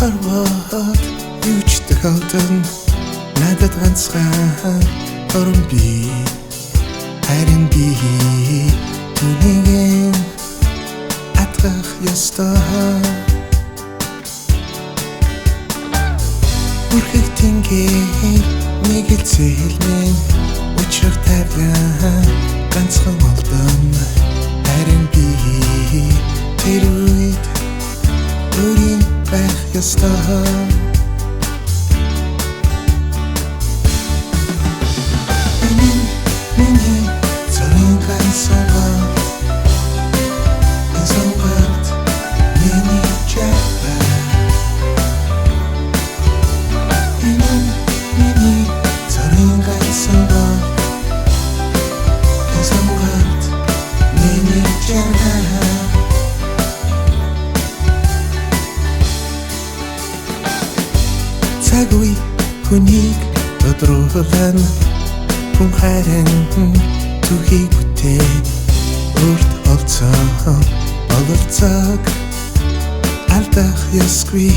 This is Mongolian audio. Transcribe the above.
харваад юу ч тохиолдон надад ганцхан орон би харин би түүнийг атгах ёстой бүрхэг тингээ нэг л зэлмэн учрах тавьяа ганцхан олдон харин би тэр үед өөрийн байх ёстой миний цорын ганцхан сонголт миний чаба миний цорын ганцхан сонголт миний чаба цагүй хүнийг тодруулан хүн харин түүхийг бүтээн урд олцсон бололцог алдах ёсгүй